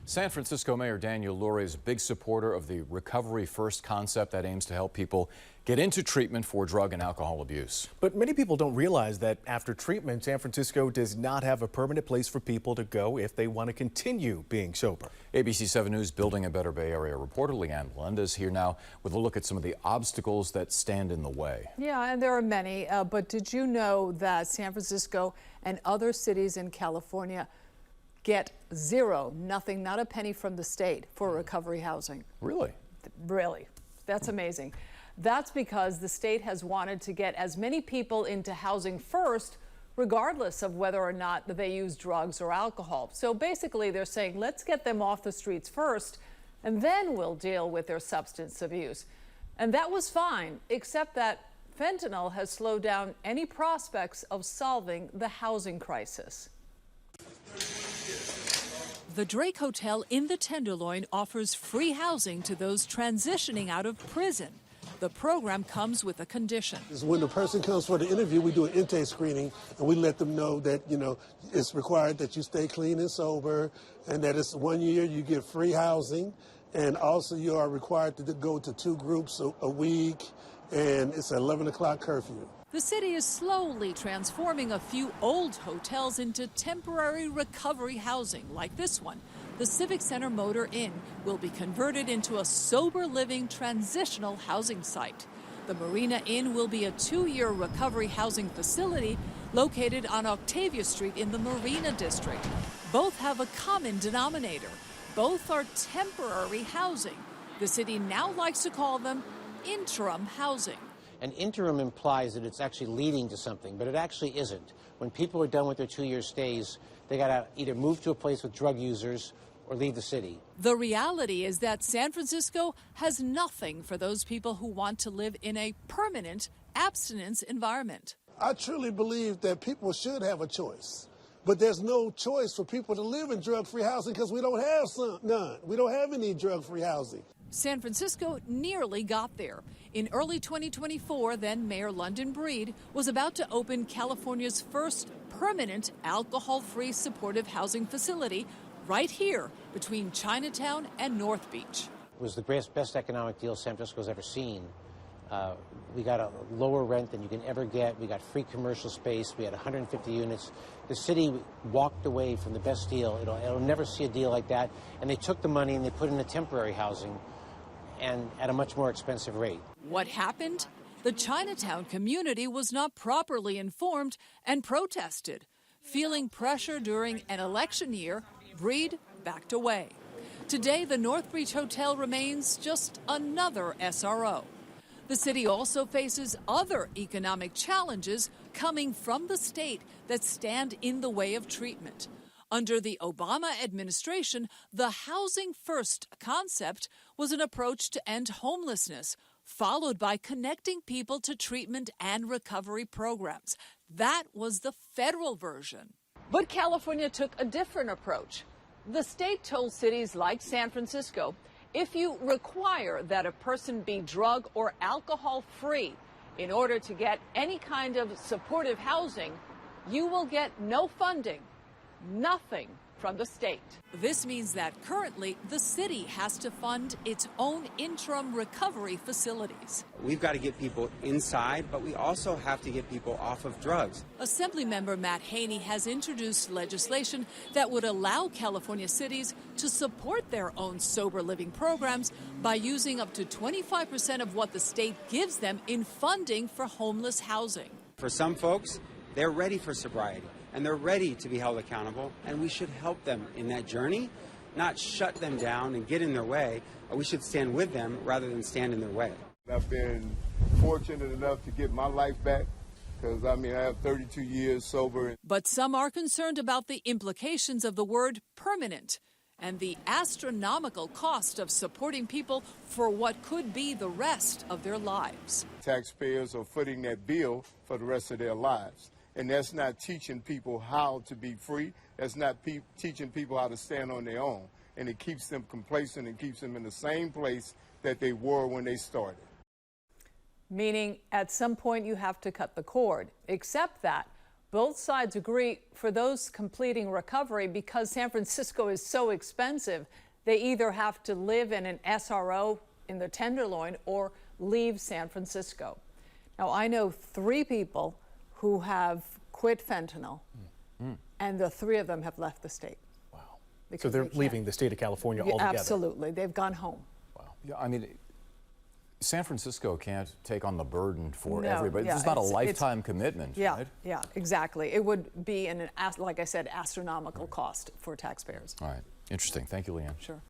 San Francisco Mayor Daniel Lurie is a big supporter of the Recovery First concept that aims to help people get into treatment for drug and alcohol abuse. But many people don't realize that after treatment, San Francisco does not have a permanent place for people to go if they want to continue being sober. ABC 7 News Building a Better Bay Area reporter Leanne Melendez is here now with a look at some of the obstacles that stand in the way. Yeah, and there are many, but did you know that San Francisco and other cities in California get zero, nothing, not a penny from the state for recovery housing? Really? Really. That's amazing. That's because the state has wanted to get as many people into housing first, regardless of whether or not they use drugs or alcohol. So basically they're saying, let's get them off the streets first, and then we'll deal with their substance abuse. And that was fine, except that fentanyl has slowed down any prospects of solving the housing crisis. The Drake Hotel in the Tenderloin offers free housing to those transitioning out of prison. The program comes with a condition. When the person comes for the interview, we do an intake screening, and we let them know that, it's required that you stay clean and sober, and that it's 1 year you get free housing, and also you are required to go to 2 groups a week, and it's an 11 o'clock curfew. The city is slowly transforming a few old hotels into temporary recovery housing, like this one. The Civic Center Motor Inn will be converted into a sober living transitional housing site. The Marina Inn will be a 2-year recovery housing facility located on Octavia Street in the Marina District. Both have a common denominator. Both are temporary housing. The city now likes to call them interim housing. An interim implies that it's actually leading to something, but it actually isn't. When people are done with their 2-year stays, they got to either move to a place with drug users or leave the city. The reality is that San Francisco has nothing for those people who want to live in a permanent abstinence environment. I truly believe that people should have a choice, but there's no choice for people to live in drug-free housing because we don't have none. We don't have any drug-free housing. San Francisco nearly got there. In early 2024, then Mayor London Breed was about to open California's first permanent alcohol-free supportive housing facility right here between Chinatown and North Beach. It was the best economic deal San Francisco's ever seen. We got a lower rent than you can ever get. We got free commercial space. We had 150 units. The city walked away from the best deal. It'll never see a deal like that. And they took the money and they put it into temporary housing, and at a much more expensive rate. What happened? The Chinatown community was not properly informed and protested. Feeling pressure during an election year, Breed backed away. Today, the North Beach Hotel remains just another SRO. The city also faces other economic challenges coming from the state that stand in the way of treatment. Under the Obama administration, the Housing First concept was an approach to end homelessness, followed by connecting people to treatment and recovery programs. That was the federal version. But California took a different approach. The state told cities like San Francisco, if you require that a person be drug or alcohol free in order to get any kind of supportive housing, you will get no funding. Nothing from the state. This means that currently the city has to fund its own interim recovery facilities. We've got to get people inside, but we also have to get people off of drugs. Assemblymember Matt Haney has introduced legislation that would allow California cities to support their own sober living programs by using up to 25% of what the state gives them in funding for homeless housing. For some folks, they're ready for sobriety, and they're ready to be held accountable, and we should help them in that journey, not shut them down and get in their way. We should stand with them rather than stand in their way. I've been fortunate enough to get my life back because, I have 32 years sober. But some are concerned about the implications of the word permanent and the astronomical cost of supporting people for what could be the rest of their lives. Taxpayers are footing that bill for the rest of their lives. And that's not teaching people how to be free. That's not teaching people how to stand on their own. And it keeps them complacent and keeps them in the same place that they were when they started. Meaning at some point you have to cut the cord, except that Both sides agree for those completing recovery, because San Francisco is so expensive, they either have to live in an SRO in the Tenderloin or leave San Francisco. Now, I know 3 people who have quit fentanyl, and the 3 of them have left the state. Wow. So Because they're they can't- leaving the state of California Yeah, altogether. absolutely. They've gone home. Wow. Yeah, I mean, San Francisco can't take on the burden for No, everybody. yeah, This is not a it's- lifetime commitment, Yeah, right? yeah, exactly. It would be, like I said, astronomical cost for taxpayers. All right. Interesting. Thank you, Leanne. Sure.